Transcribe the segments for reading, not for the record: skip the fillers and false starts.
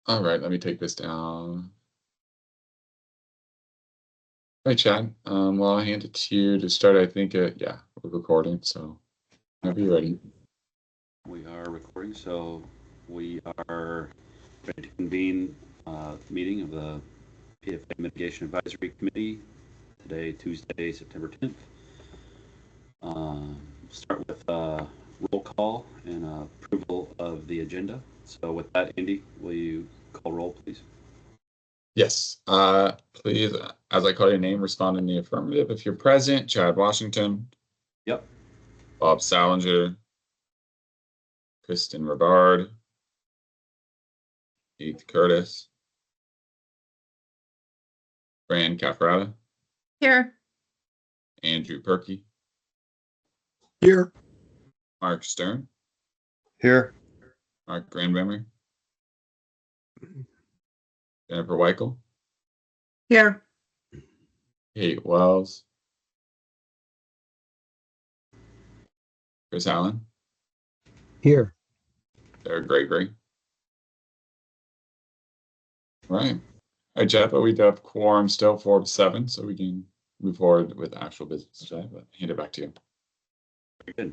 All right, let me take this down. Hi, Chad. Well, I'll hand it to you to start. I think, yeah, we're recording, so whenever you're ready. We are recording, so we are ready to convene meeting of the PFA Mitigation Advisory Committee today, Tuesday, September 10th. Start with roll call and approval of the agenda. So with that, Andy, will you call roll, please? Yes, please, as I call your name, respond in the affirmative. If you're present, Chad Washington, Yep. Bob Salinger, Kristen Rivard, Keith Curtis, Fran Cafarata, Here. Andrew Perky, Here. Mark Stern, Here. Mark Grandmemory, Jennifer Weichel, Here. Kate Wells, Chris Allen, Here. Sarah Gregory. Right. All right, Jeff, we do have quorum still 4-7, so we can move forward with actual business today, but hand it back to you. Very good.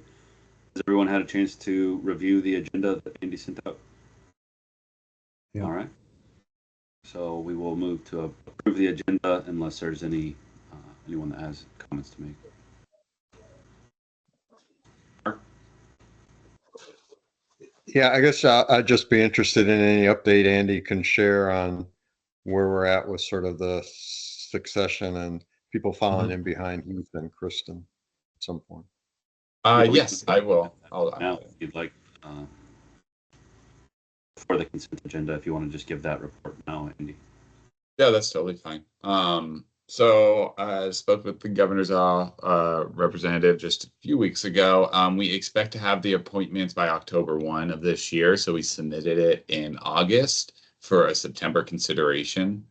Has everyone had a chance to review the agenda that Andy sent out? Yeah. All right. So we will move to approve the agenda unless there's anyone that has comments to make. Yeah, I guess I'd just be interested in any update Andy can share on where we're at with sort of the succession and people following in behind Heath and Kristen at some point. Yes, I will. Now, if you'd like, for the consent agenda, if you want to just give that report now, Andy. Yeah, that's totally fine. So I spoke with the governor's representative just a few weeks ago. We expect to have the appointments by October 1 of this year. So we submitted it in August for a September consideration.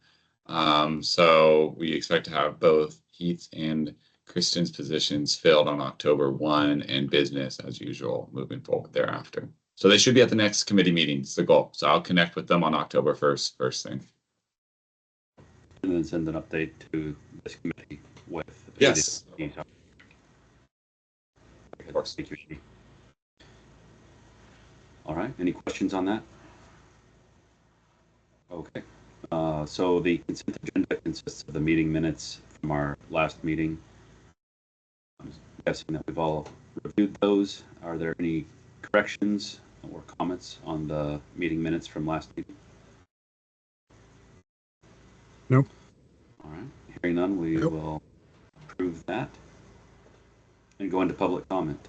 So we expect to have both Heath and Kristen's positions filled on October 1 and business as usual moving forward thereafter. So they should be at the next committee meeting. It's the goal. So I'll connect with them on October 1st, first thing. And then send an update to this committee with. Yes. Of course. Thank you, Andy. All right. Any questions on that? Okay. So the consent agenda consists of the meeting minutes from our last meeting. I'm guessing that we've all reviewed those. Are there any corrections or comments on the meeting minutes from last meeting? Nope. All right. Hearing none, we will approve that and go into public comment.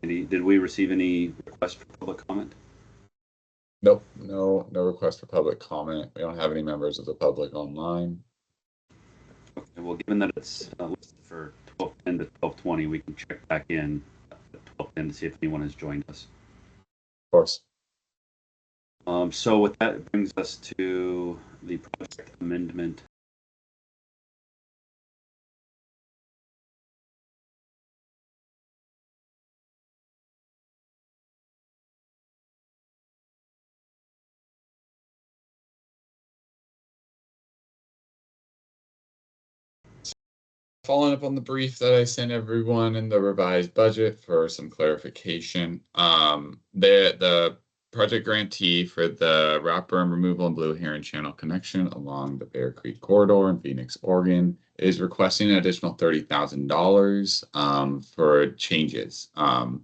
Did we receive any requests for public comment? Nope, no request for public comment. We don't have any members of the public online. Okay, well, given that it's listed for 12:10 to 12:20, we can check back in at 12:10 to see if anyone has joined us. Of course. So with that, it brings us to the project amendment. Following up on the brief that I sent everyone in the revised budget for some clarification, the project grantee for the rock berm removal and blue heron channel connection along the Bear Creek corridor in Phoenix, Oregon, is requesting an additional $30,000 for changes. I've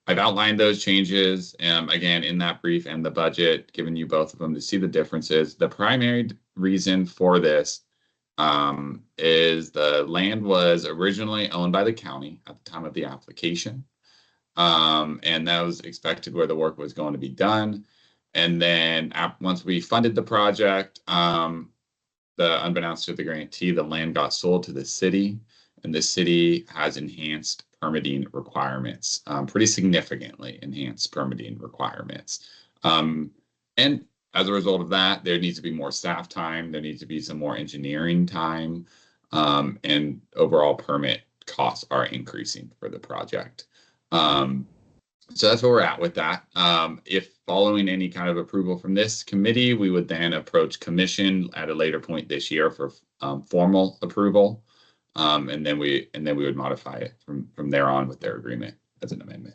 outlined those changes again in that brief and the budget, giving you both of them to see the differences. The primary reason for this is the land was originally owned by the county at the time of the application. And that was expected where the work was going to be done. And then once we funded the project, unbeknownst to the grantee, the land got sold to the city, and the city has enhanced permitting requirements, pretty significantly enhanced permitting requirements. And as a result of that, there needs to be more staff time, there needs to be some more engineering time, and overall permit costs are increasing for the project. So that's where we're at with that. If following any kind of approval from this committee, we would then approach commission at a later point this year for formal approval. And then we would modify it from there on with their agreement as an amendment.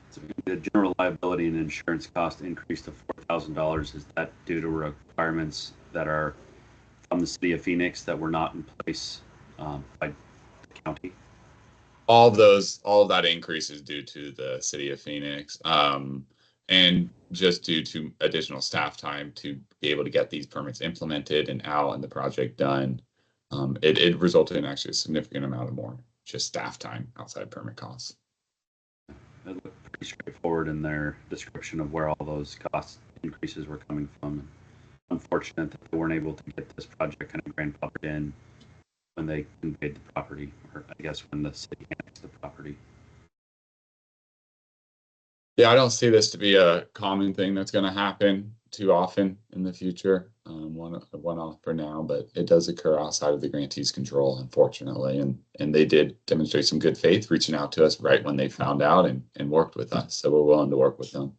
So the general liability and insurance cost increased to $4,000. Is that due to requirements that are from the city of Phoenix that were not in place by the county? All of that increase is due to the city of Phoenix, and just due to additional staff time to be able to get these permits implemented and out and the project done. It resulted in actually a significant amount of more just staff time outside permit costs. It looked pretty straightforward in their description of where all those cost increases were coming from. Unfortunate that they weren't able to get this project kind of grandfathered in when they conveyed the property, or I guess when the city annexed the property. Yeah, I don't see this to be a common thing that's going to happen too often in the future. One off for now, but it does occur outside of the grantee's control, unfortunately. And they did demonstrate some good faith, reaching out to us right when they found out and worked with us. So we're willing to work with them.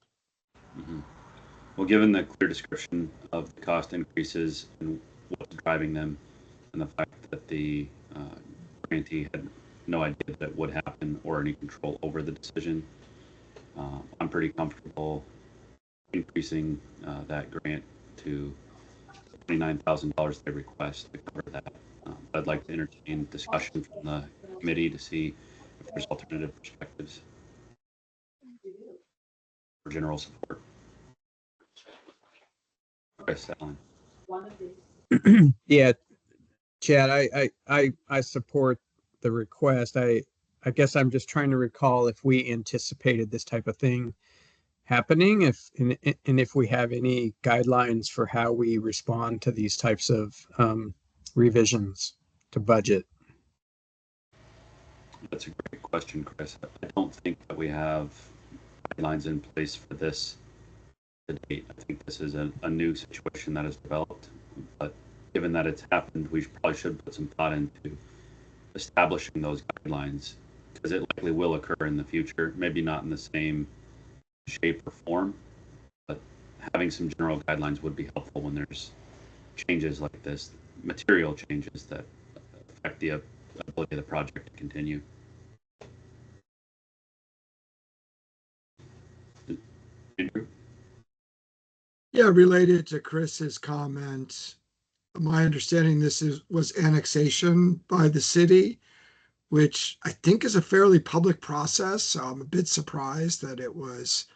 Mm-hmm. Well, given the clear description of the cost increases and what's driving them, and the fact that the grantee had no idea that it would happen or any control over the decision, I'm pretty comfortable increasing that grant to $29,000 they request to cover that. I'd like to entertain discussion from the committee to see if there's alternative perspectives for general support. Chris Allen. Yeah, Chad, I support the request. I guess I'm just trying to recall if we anticipated this type of thing happening, if we have any guidelines for how we respond to these types of revisions to budget. That's a great question, Chris. I don't think that we have guidelines in place for this to date. I think this is a new situation that has developed, but given that it's happened, we probably should put some thought into establishing those guidelines, because it likely will occur in the future, maybe not in the same shape or form, but having some general guidelines would be helpful when there's changes like this, material changes that affect the ability of the project to continue. Andrew? Yeah, related to Chris's comment, my understanding was annexation by the city, which I think is a fairly public process. So I'm a bit surprised that it was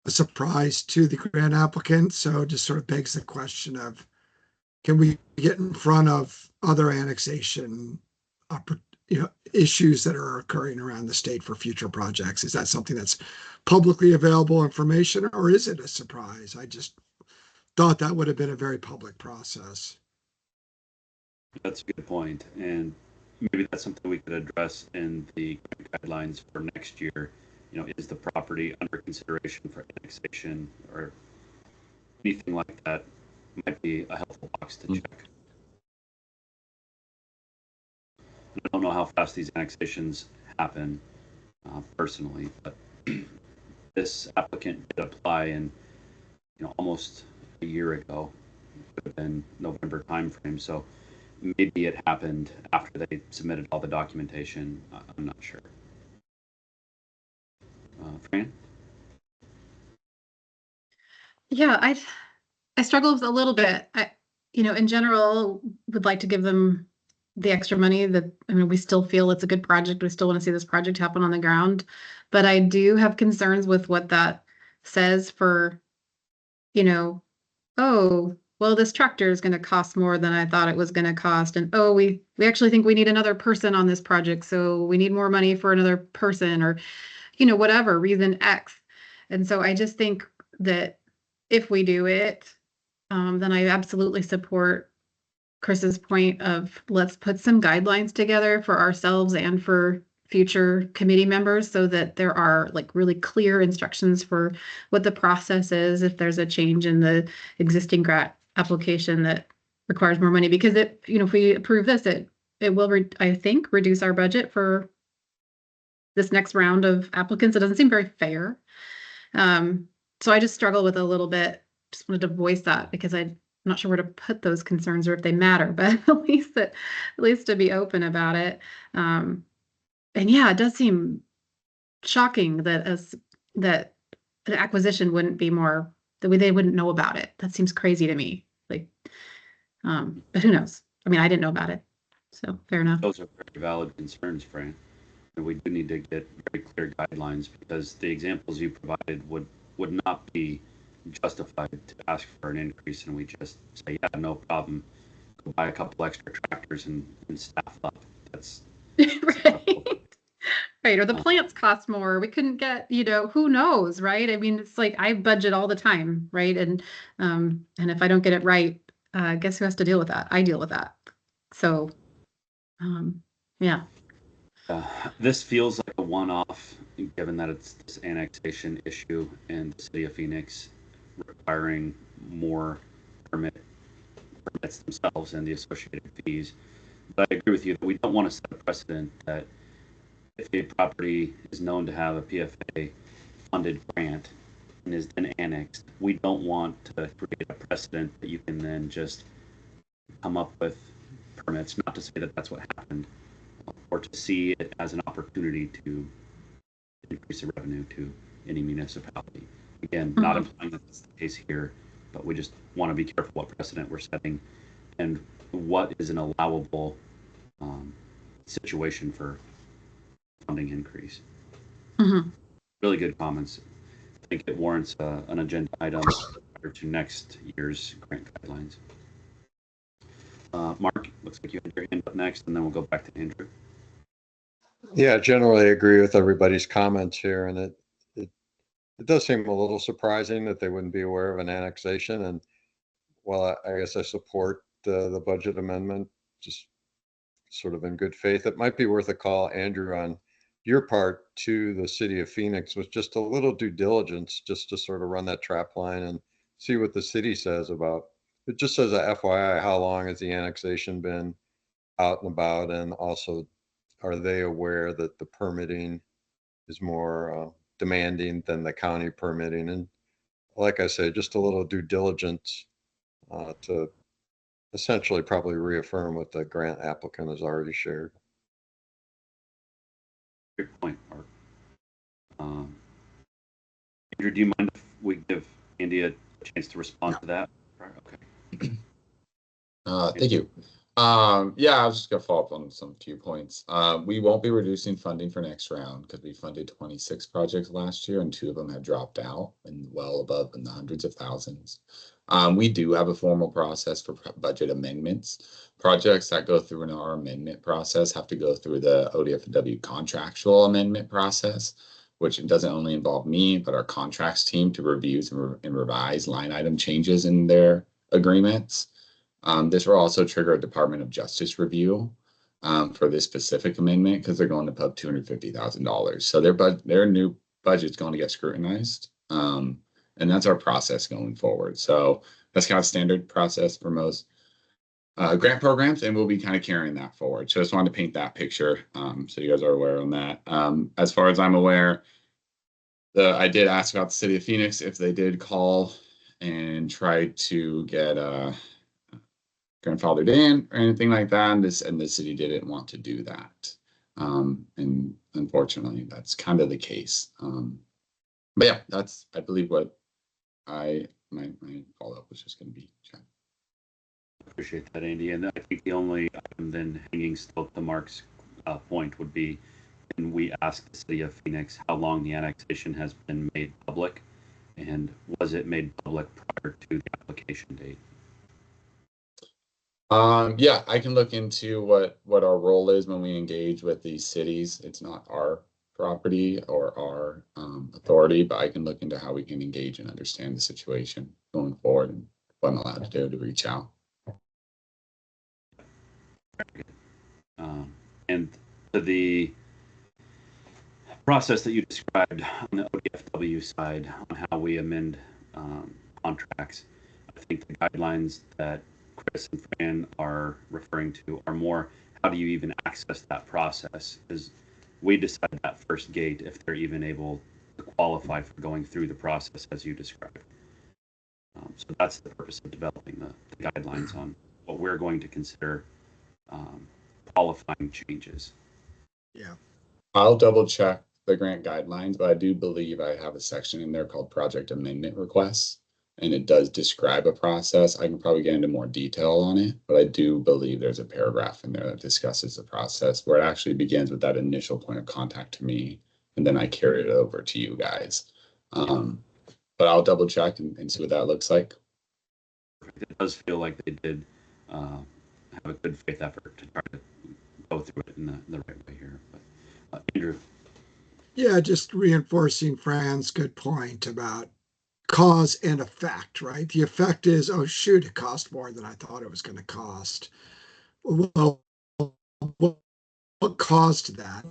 a surprise to the grant applicant. So it just sort of begs the question of, can we get in front of other annexation issues that are occurring around the state for future projects? Is that something that's publicly available information, or is it a surprise? I just thought that would have been a very public process. That's a good point, and maybe that's something we could address in the guidelines for next year. You know, is the property under consideration for annexation or anything like that? Might be a helpful box to check. I don't know how fast these annexations happen personally, but this applicant did apply in, almost a year ago. It could have been November timeframe, so maybe it happened after they submitted all the documentation. I'm not sure. Fran? Yeah, I struggle with a little bit. In general, would like to give them the extra money that, we still feel it's a good project. We still want to see this project happen on the ground. But I do have concerns with what that says for, oh, well, this tractor is going to cost more than I thought it was going to cost. And, oh, we actually think we need another person on this project. So we need more money for another person, or, whatever reason X. And so I just think that if we do it, then I absolutely support Chris's point of, let's put some guidelines together for ourselves and for future committee members, so that there are like really clear instructions for what the process is if there's a change in the existing grant application that requires more money. Because if we approve this, it will, I think, reduce our budget for this next round of applicants. It doesn't seem very fair. So I just struggle with it a little bit. Just wanted to voice that because I'm not sure where to put those concerns or if they matter, but at least to be open about it. And yeah, it does seem shocking that that an acquisition wouldn't be more that they wouldn't know about it. That seems crazy to me. Like, but who knows? I mean, I didn't know about it, so fair enough. Those are very valid concerns, Fran. And we do need to get very clear guidelines because the examples you provided would not be justified to ask for an increase, and we just say, yeah, no problem, go buy a couple extra tractors and staff up. That's Right. Right. Or the plants cost more. We couldn't get, who knows, right? I mean, it's like I budget all the time, right? And if I don't get it right, guess who has to deal with that? I deal with that. So yeah. This feels like a one-off, given that it's this annexation issue and the city of Phoenix requiring more permits themselves and the associated fees. But I agree with you that we don't want to set a precedent that if a property is known to have a PFA funded grant and is then annexed, we don't want to create a precedent that you can then just come up with permits, not to say that that's what happened, or to see it as an opportunity to increase the revenue to any municipality. Again, not implying that that's the case here, but we just want to be careful what precedent we're setting and what is an allowable situation for funding increase. Really good comments. I think it warrants an agenda item prior to next year's grant guidelines. Mark, looks like you had your hand up next, and then we'll go back to Andrew. Yeah, generally agree with everybody's comments here, and it does seem a little surprising that they wouldn't be aware of an annexation. And while I guess I support the budget amendment, just sort of in good faith, it might be worth a call, Andrew, on your part to the city of Phoenix with just a little due diligence, just to sort of run that trap line and see what the city says about it. Just as a FYI, how long has the annexation been out and about, and also are they aware that the permitting is more demanding than the county permitting? And like I say, just a little due diligence to essentially probably reaffirm what the grant applicant has already shared. Good point, Mark. Andrew, do you mind if we give Andy a chance to respond to that? Okay. Thank you. Yeah, I was just gonna follow up on some few points. We won't be reducing funding for next round because we funded 26 projects last year and 2 of them had dropped out and well above in the hundreds of thousands. We do have a formal process for budget amendments. Projects that go through in our amendment process have to go through the ODFW contractual amendment process, which doesn't only involve me, but our contracts team to review and revise line item changes in their agreements. This will also trigger a Department of Justice review for this specific amendment because they're going to pub $250,000. So their new budget's going to get scrutinized, and that's our process going forward. So that's kind of standard process for most grant programs, and we'll be kind of carrying that forward. So I just wanted to paint that picture so you guys are aware on that. As far as I'm aware, I did ask about the city of Phoenix if they did call and try to get grandfathered in or anything like that, and the city didn't want to do that. And unfortunately, that's kind of the case. But yeah, that's I believe what my follow-up was just going to be. Appreciate that, Andy. And I think the only item then hanging still to Mark's point would be, can we ask the city of Phoenix how long the annexation has been made public, and was it made public prior to the application date? Yeah, I can look into what our role is when we engage with these cities. It's not our property or our authority, but I can look into how we can engage and understand the situation going forward and what I'm allowed to do to reach out. And the process that you described on the ODFW side on how we amend contracts, I think the guidelines that Chris and Fran are referring to are more, how do you even access that process? Is we decide that first gate if they're even able to qualify for going through the process as you described. So that's the purpose of developing the guidelines on what we're going to consider qualifying changes. Yeah. I'll double check the grant guidelines, but I do believe I have a section in there called project amendment requests. And it does describe a process. I can probably get into more detail on it, but I do believe there's a paragraph in there that discusses the process where it actually begins with that initial point of contact to me, and then I carry it over to you guys. But I'll double check and see what that looks like. It does feel like they did have a good faith effort to try to go through it in the right way here. But Andrew. Yeah, just reinforcing Fran's good point about cause and effect, right? The effect is, oh shoot, it cost more than I thought it was going to cost. Well, what caused that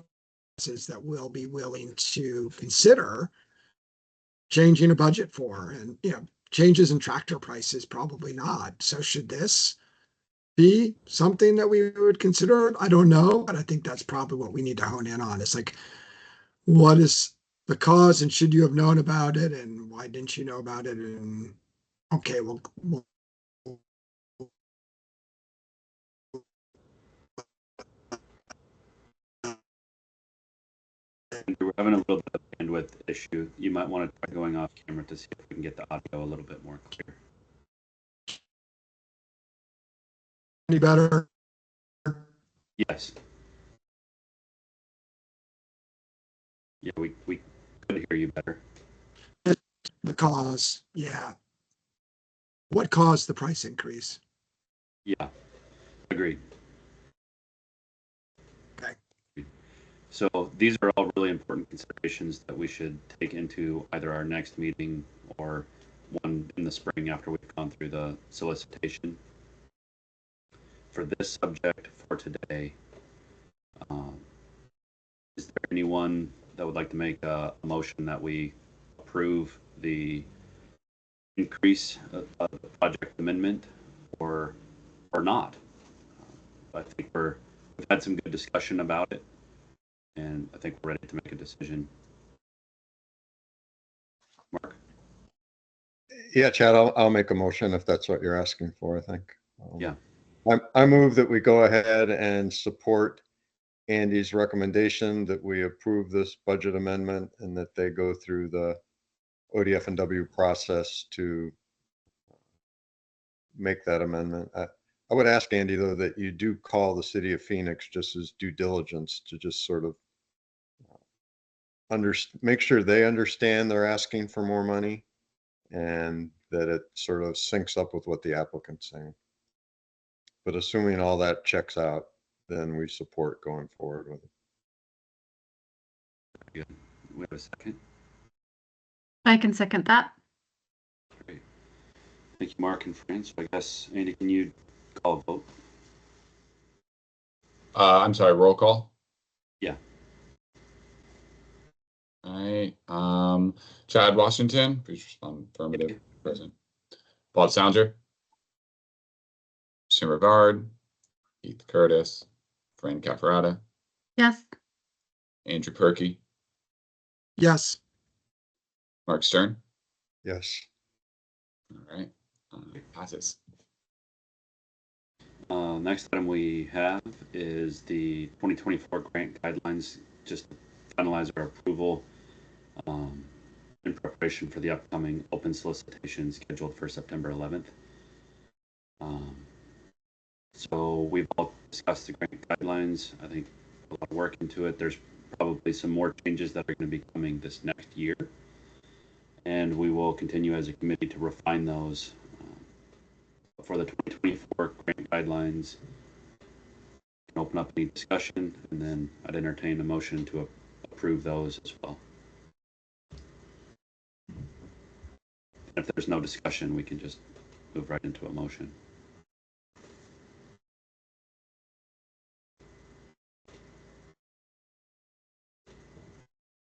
is that we'll be willing to consider changing a budget for, and changes in tractor prices, probably not. So should this be something that we would consider? I don't know, but I think that's probably what we need to hone in on. It's like, what is the cause, and should you have known about it, and why didn't you know about it? And okay, well We're having a little bit of bandwidth issue. You might want to try going off camera to see if we can get the audio a little bit more clear. any better? Yes. Yeah, we could hear you better. The cause, yeah. What caused the price increase? Yeah, agreed. Okay. So these are all really important considerations that we should take into either our next meeting or one in the spring after we've gone through the solicitation. For this subject for today, is there anyone that would like to make a motion that we approve the increase of the project amendment or not? I think we've had some good discussion about it, and I think we're ready to make a decision. Mark? Yeah, Chad, I'll make a motion if that's what you're asking for, I think. Yeah. I move that we go ahead and support Andy's recommendation that we approve this budget amendment and that they go through the ODF and W process to make that amendment. I would ask Andy, though, that you do call the city of Phoenix just as due diligence to just sort of make sure they understand they're asking for more money and that it sort of syncs up with what the applicant's saying. But assuming all that checks out, then we support going forward with it. Good. We have a second. I can second that. Great. Thank you, Mark and Fran. So I guess, Andy, can you call a vote? I'm sorry, roll call. Yeah. All right. Chad Washington, please respond affirmative. Present. Bob Sounder. Tim Regard. Keith Curtis. Fran Cafferata. Yes. Andrew Perky. Yes. Mark Stern. Yes. All right. Passes. Next item we have is the 2024 grant guidelines, just to finalize our approval in preparation for the upcoming open solicitation scheduled for September 11th. So we've all discussed the grant guidelines. I think a lot of work into it. There's probably some more changes that are going to be coming this next year. And we will continue as a committee to refine those. For the 2024 grant guidelines, can open up any discussion, and then I'd entertain a motion to approve those as well. And if there's no discussion, we can just move right into a motion.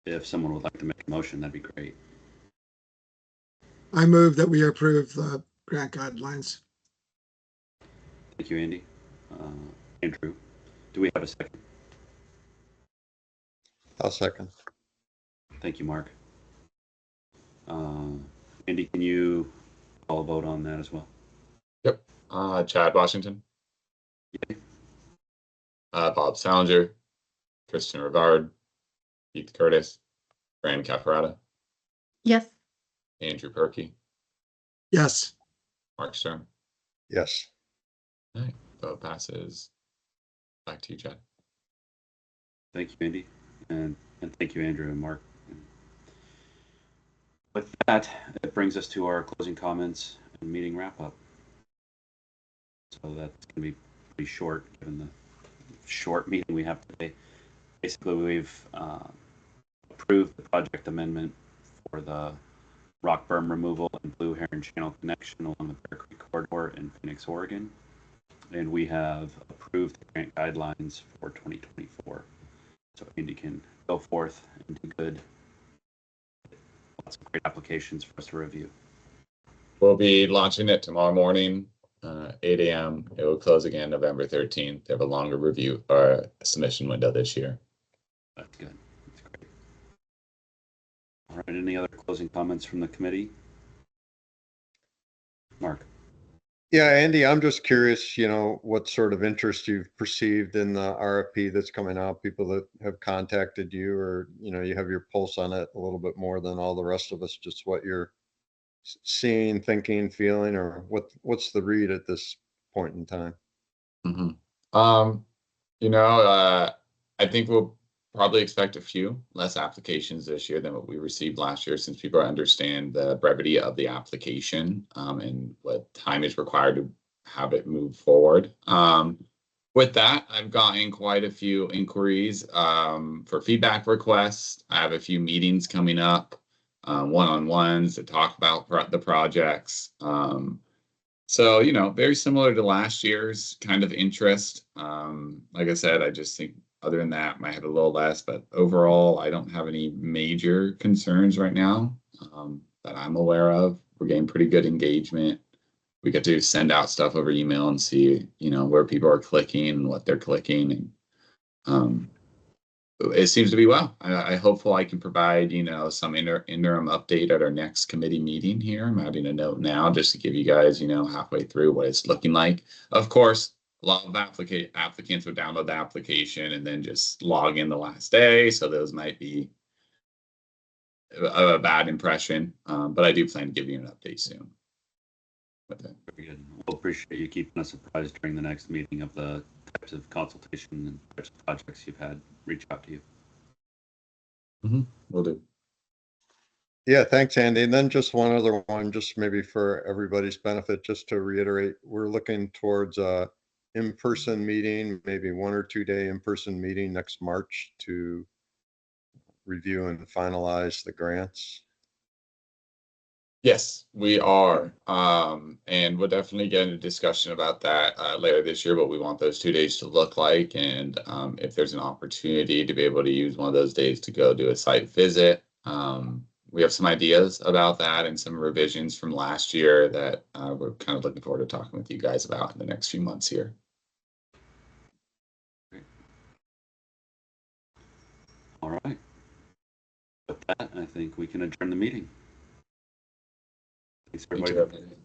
If someone would like to make a motion, that'd be great. I move that we approve the grant guidelines. Thank you, Andy. Andrew, do we have a second? I'll second. Thank you, Mark. Andy, can you call a vote on that as well? Yep. Chad Washington. Yay. Bob Salinger, Kristen Rivard, Keith Curtis, Fran Cafarata, Yes. Andrew Perky, Yes. Mark Stern. Yes. All right. Vote passes. Back to you, Chad. Thank you, Andy, and thank you, Andrew and Mark. With that, it brings us to our closing comments and meeting wrap up. So that's going to be pretty short, given the short meeting we have today. Basically, we've approved the project amendment for the rock berm removal and Blue Heron Channel connection along the Bear Creek corridor in Phoenix, Oregon. And we have approved the grant guidelines for 2024. So Andy can go forth and do good. Lots of great applications for us to review. We'll be launching it tomorrow morning, 8 a.m. It will close again November 13th. They have a longer review or submission window this year. That's good. That's great. All right. Any other closing comments from the committee? Mark. Yeah, Andy, I'm just curious, what sort of interest you've perceived in the RFP that's coming out, people that have contacted you, or, you have your pulse on it a little bit more than all the rest of us, just what you're seeing, thinking, feeling, or what's the read at this point in time? I think we'll probably expect a few less applications this year than what we received last year, since people understand the brevity of the application and what time is required to have it move forward. With that, I've gotten quite a few inquiries for feedback requests. I have a few meetings coming up, one-on-ones to talk about the projects. So, very similar to last year's kind of interest. Like I said, I just think other than that, might have a little less, but overall, I don't have any major concerns right now that I'm aware of. We're getting pretty good engagement. We get to send out stuff over email and see, where people are clicking and what they're clicking. And it seems to be well. I hopeful I can provide, some interim update at our next committee meeting here. I'm adding a note now just to give you guys, halfway through what it's looking like. Of course, a lot of applicants would download the application and then just log in the last day. So those might be a bad impression. But I do plan to give you an update soon. Very good. We'll appreciate you keeping us apprised during the next meeting of the types of consultation and types of projects you've had reach out to you. Will do. Yeah, thanks, Andy. And then just one other one, just maybe for everybody's benefit, just to reiterate, we're looking towards a in-person meeting, maybe 1 or 2 day in-person meeting next March to review and finalize the grants. Yes, we are. And we'll definitely get into discussion about that later this year, what we want those 2 days to look like. And if there's an opportunity to be able to use one of those days to go do a site visit. We have some ideas about that and some revisions from last year that we're kind of looking forward to talking with you guys about in the next few months here. Great. All right. With that, I think we can adjourn the meeting. Thanks, everybody. Thank you.